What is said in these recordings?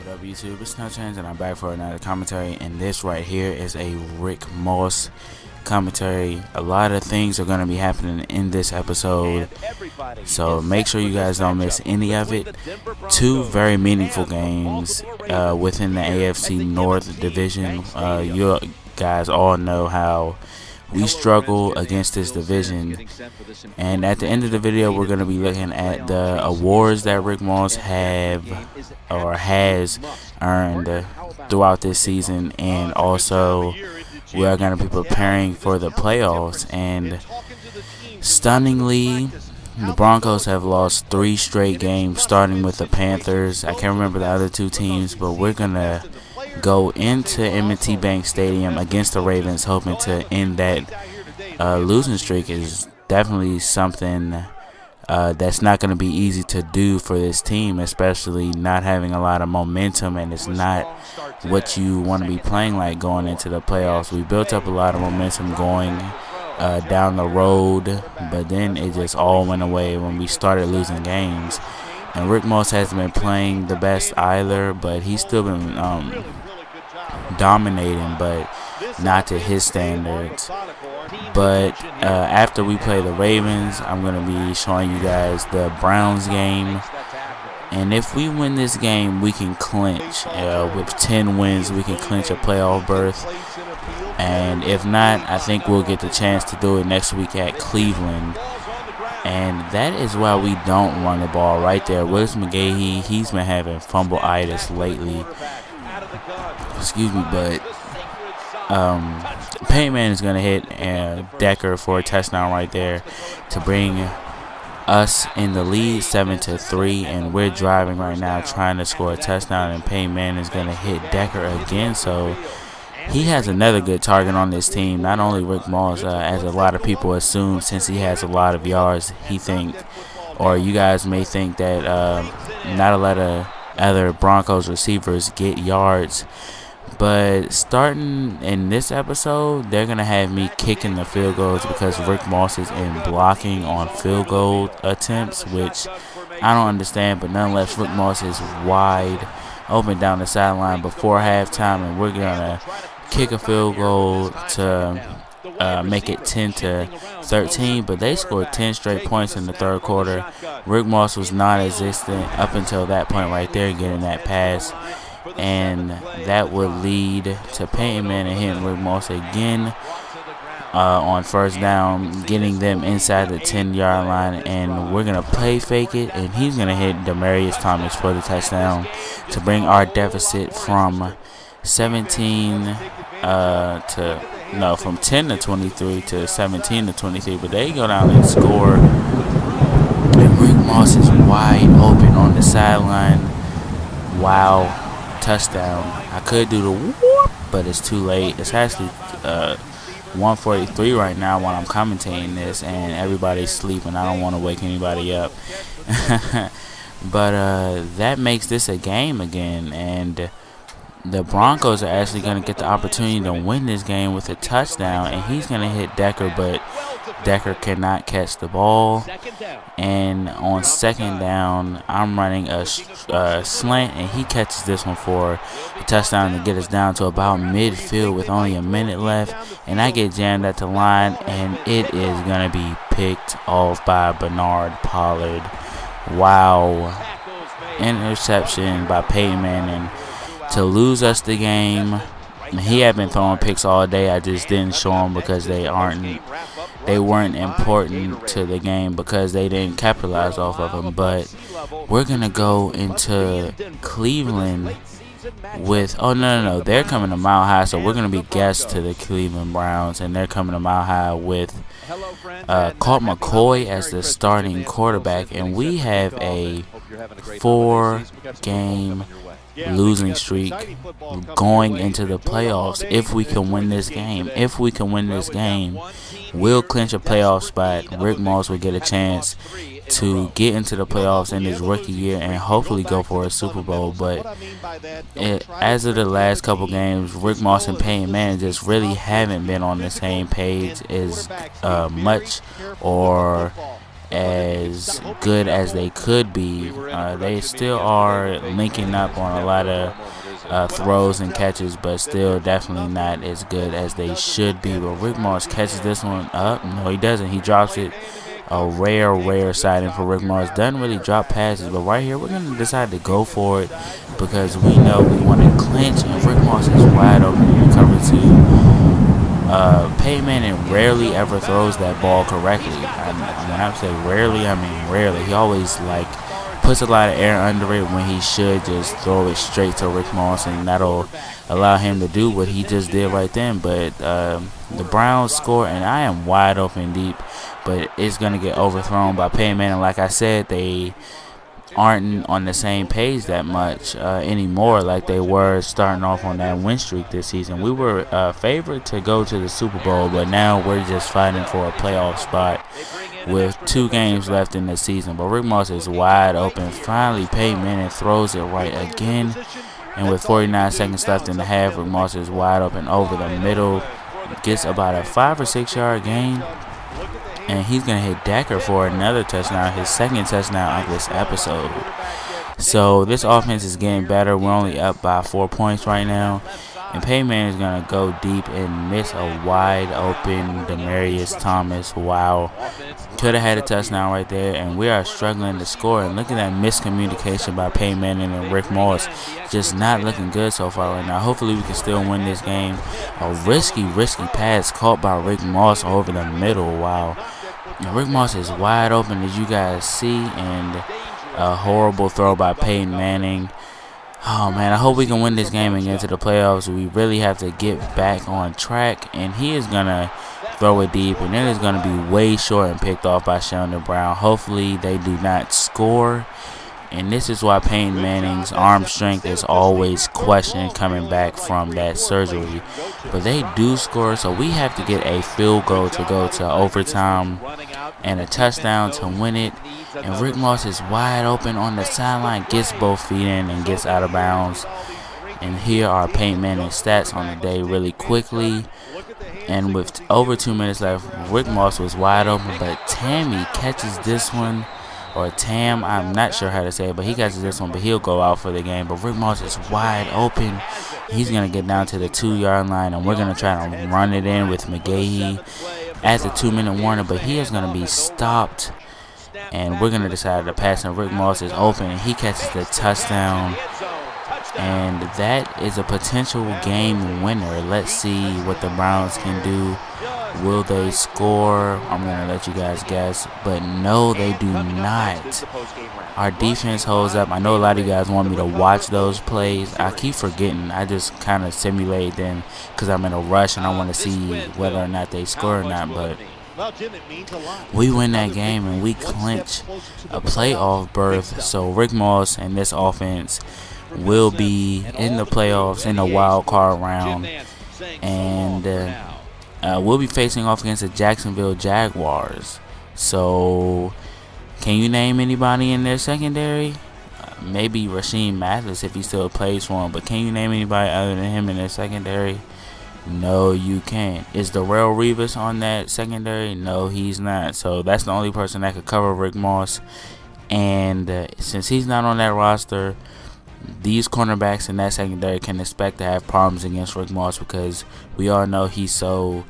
What up, YouTube? It's NoChainzz, and I'm back for another commentary. And this right here is a Rick Moss commentary. A lot of things are going to be happening in this episode, so make sure you guys don't miss any of it. Two very meaningful games within the AFC North division. You guys all know how we struggle against this division, and at the end of the video we're going to be looking at the awards that Rick Moss has earned throughout this season, and also we are going to be preparing for the playoffs. And stunningly, the Broncos have lost 3 straight games, starting with the Panthers. I can't remember the other 2 teams, but we're going to go into M&T Bank Stadium against the Ravens, hoping to end that losing streak. Is definitely something that's not going to be easy to do for this team, especially not having a lot of momentum, and it's not what you want to be playing like going into the playoffs. We built up a lot of momentum going down the road, but then it just all went away when we started losing games. And Rick Moss hasn't been playing the best either, but he's still been dominating, but not to his standards. But after we play the Ravens, I'm going to be showing you guys the Browns game. And if we win this game, we can clinch. With 10 wins, we can clinch a playoff berth. And if not, I think we'll get the chance to do it next week at Cleveland. And that is why we don't run the ball right there. Willis McGahee, he's been having fumble-itis lately. Excuse me, but Peyton Manning is going to hit Decker for a touchdown right there to bring us in the lead 7-3. And we're driving right now trying to score a touchdown, and Peyton Manning is going to hit Decker again. So he has another good target on this team. Not only Rick Moss, as a lot of people assume, since he has a lot of yards, he think, or you guys may think that not a lot of other Broncos receivers get yards. But starting in this episode, they're going to have me kicking the field goals because Rick Moss is in blocking on field goal attempts, which I don't understand. But nonetheless, Rick Moss is wide open down the sideline before halftime, and we're going to kick a field goal to make it 10-13, but they scored 10 straight points in the third quarter. Rick Moss was non-existent up until that point right there, getting that pass, and that would lead to Peyton Manning hitting Rick Moss again on first down, getting them inside the 10-yard line, and we're going to play fake it, and he's going to hit Demaryius Thomas for the touchdown to bring our deficit from 10-23 to 17-23, but they go down and score, and Rick Moss is wide open on the sideline. Wow, touchdown. I could do the whoop, but it's too late. It's actually 1:43 right now when I'm commentating this, and everybody's sleeping. I don't want to wake anybody up. But that makes this a game again, and the Broncos are actually going to get the opportunity to win this game with a touchdown, and he's going to hit Decker, but Decker cannot catch the ball. And on second down, I'm running a slant, and he catches this one for a touchdown to get us down to about midfield with only a minute left. And I get jammed at the line, and it is going to be picked off by Bernard Pollard. Wow. Interception by Peyton Manning to lose us the game. He had been throwing picks all day. I just didn't show them because they weren't important to the game because they didn't capitalize off of them. But we're gonna go into Cleveland with they're coming to Mile High, so we're gonna be guests to the Cleveland Browns, and they're coming to Mile High with Colt McCoy as the starting quarterback, and we have a 4-game losing streak going into the playoffs. If we can win this game, we'll clinch a playoff spot. Rick Moss will get a chance to get into the playoffs in his rookie year and hopefully go for a Super Bowl. But as of the last couple games, Rick Moss and Peyton Manning just really haven't been on the same page as much, or as good as they could be. They still are linking up on a lot of throws and catches, but still definitely not as good as they should be. But Rick Moss catches this one up. No, he doesn't. He drops it. A rare sighting for Rick Moss. Doesn't really drop passes, but right here we're going to decide to go for it because we know we want to clinch, and Rick Moss is wide open in cover two. Peyton Manning rarely ever throws that ball correctly. When I say rarely, I mean rarely. He always puts a lot of air under it when he should just throw it straight to Rick Moss, and that'll allow him to do what he just did right then. But the Browns score, and I am wide open deep, but it's going to get overthrown by Peyton Manning. Like I said, they aren't on the same page that much anymore like they were starting off on that win streak this season. We were favored to go to the Super Bowl, but now we're just fighting for a playoff spot with 2 games left in the season. But Rick Moss is wide open. Finally, Peyton Manning throws it right again, and with 49 seconds left in the half, Rick Moss is wide open over the middle, gets about a 5 or 6 yard gain, and he's going to hit Decker for another touchdown, his second touchdown of this episode. So this offense is getting better. We're only up by 4 points right now. And Peyton Manning is going to go deep and miss a wide open Demaryius Thomas. Wow. Could have had a touchdown right there. And we are struggling to score. And look at that miscommunication by Peyton Manning and Rick Moss. Just not looking good so far right now. Hopefully we can still win this game. A risky pass caught by Rick Moss over the middle. Wow. And Rick Moss is wide open, as you guys see. And a horrible throw by Peyton Manning. Oh, man, I hope we can win this game and get to the playoffs. We really have to get back on track. And he is going to throw it deep, and then it's going to be way short and picked off by Sheldon Brown. Hopefully they do not score. And this is why Peyton Manning's arm strength is always questioned coming back from that surgery. But they do score, so we have to get a field goal to go to overtime and a touchdown to win it. And Rick Moss is wide open on the sideline, gets both feet in and gets out of bounds. And here are Peyton Manning's stats on the day really quickly. And with over 2 minutes left, Rick Moss was wide open, but Tammy catches this one. Or Tam, I'm not sure how to say it, but he catches this one, but he'll go out for the game. But Rick Moss is wide open. He's going to get down to the 2-yard line, and we're going to try to run it in with McGahee at the 2-minute warning, but he is going to be stopped. And we're going to decide to pass, and Rick Moss is open, and he catches the touchdown. And that is a potential game winner. Let's see what the Browns can do. Will they score? I'm going to let you guys guess. But no, they do not. Our defense holds up. I know a lot of you guys want me to watch those plays. I keep forgetting. I just kind of simulate them because I'm in a rush and I want to see whether or not they score or not. But we win that game and we clinch a playoff berth. So Rick Moss and this offense will be in the playoffs in the wild card round. And we'll be facing off against the Jacksonville Jaguars. So, can you name anybody in their secondary? Maybe Rasheem Mathis if he still plays for him. But can you name anybody other than him in their secondary? No, you can't. Is Darrelle Revis on that secondary? No, he's not. So, that's the only person that could cover Rick Moss. And since he's not on that roster, these cornerbacks in that secondary can expect to have problems against Rick Moss because we all know he's so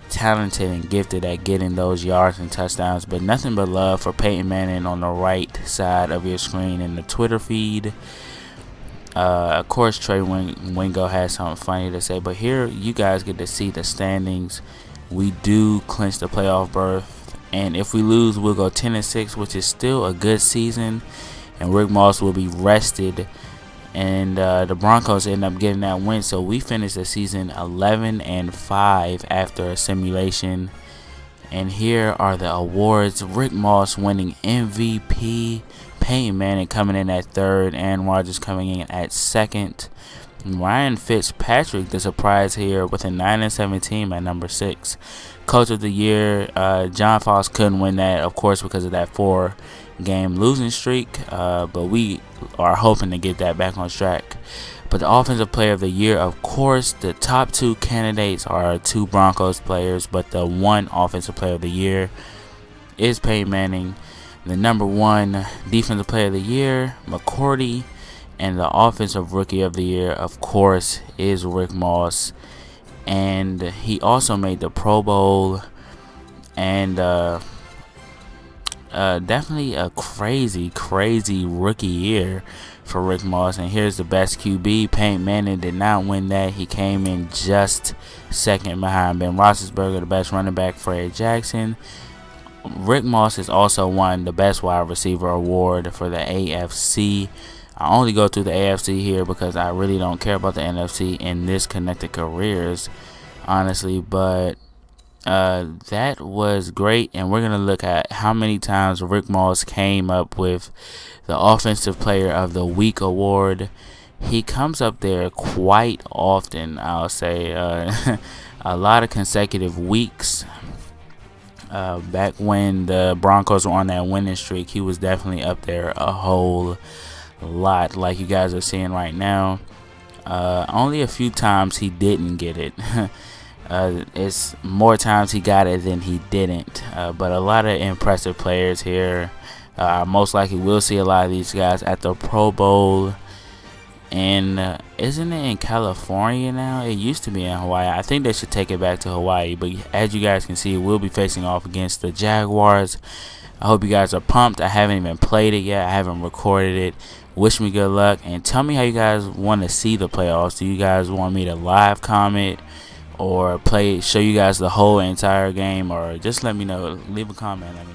talented and gifted at getting those yards and touchdowns. But nothing but love for Peyton Manning on the right side of your screen in the Twitter feed. Of course, Trey Wingo has something funny to say, but here you guys get to see the standings. We do clinch the playoff berth, and if we lose, we'll go 10-6, which is still a good season, and Rick Moss will be rested. And the Broncos end up getting that win. So we finished the season 11-5 after a simulation. And here are the awards. Rick Moss winning MVP. Peyton Manning coming in at third. Aaron Rodgers coming in at second. Ryan Fitzpatrick, the surprise here, with a 9-17 at number 6. Coach of the Year, John Fox couldn't win that, of course, because of that 4-game losing streak. But we are hoping to get that back on track. But the Offensive Player of the Year, of course, the top 2 candidates are 2 Broncos players, but the one Offensive Player of the Year is Peyton Manning. The #1 defensive player of the year, McCourty, and the offensive rookie of the year, of course, is Rick Moss. And he also made the Pro Bowl. And definitely a crazy rookie year for Rick Moss. And here's the best QB. Peyton Manning did not win that. He came in just second behind Ben Roethlisberger, the best running back, Fred Jackson. Rick Moss has also won the best wide receiver award for the AFC. I only go through the AFC here because I really don't care about the NFC in this Connected Careers, honestly. But that was great, and we're going to look at how many times Rick Moss came up with the Offensive Player of the Week award. He comes up there quite often, I'll say. A lot of consecutive weeks. Back when the Broncos were on that winning streak, he was definitely up there a whole lot, like you guys are seeing right now. Only a few times he didn't get it. It's more times he got it than he didn't. But a lot of impressive players here. Most likely we'll see a lot of these guys at the Pro Bowl. And isn't it in California now? It used to be in Hawaii. I think they should take it back to Hawaii. But as you guys can see, we'll be facing off against the Jaguars. I hope you guys are pumped. I haven't even played it yet. I haven't recorded it. Wish me good luck. And tell me how you guys want to see the playoffs. Do you guys want me to live comment or show you guys the whole entire game? Or just let me know. Leave a comment. Let me know.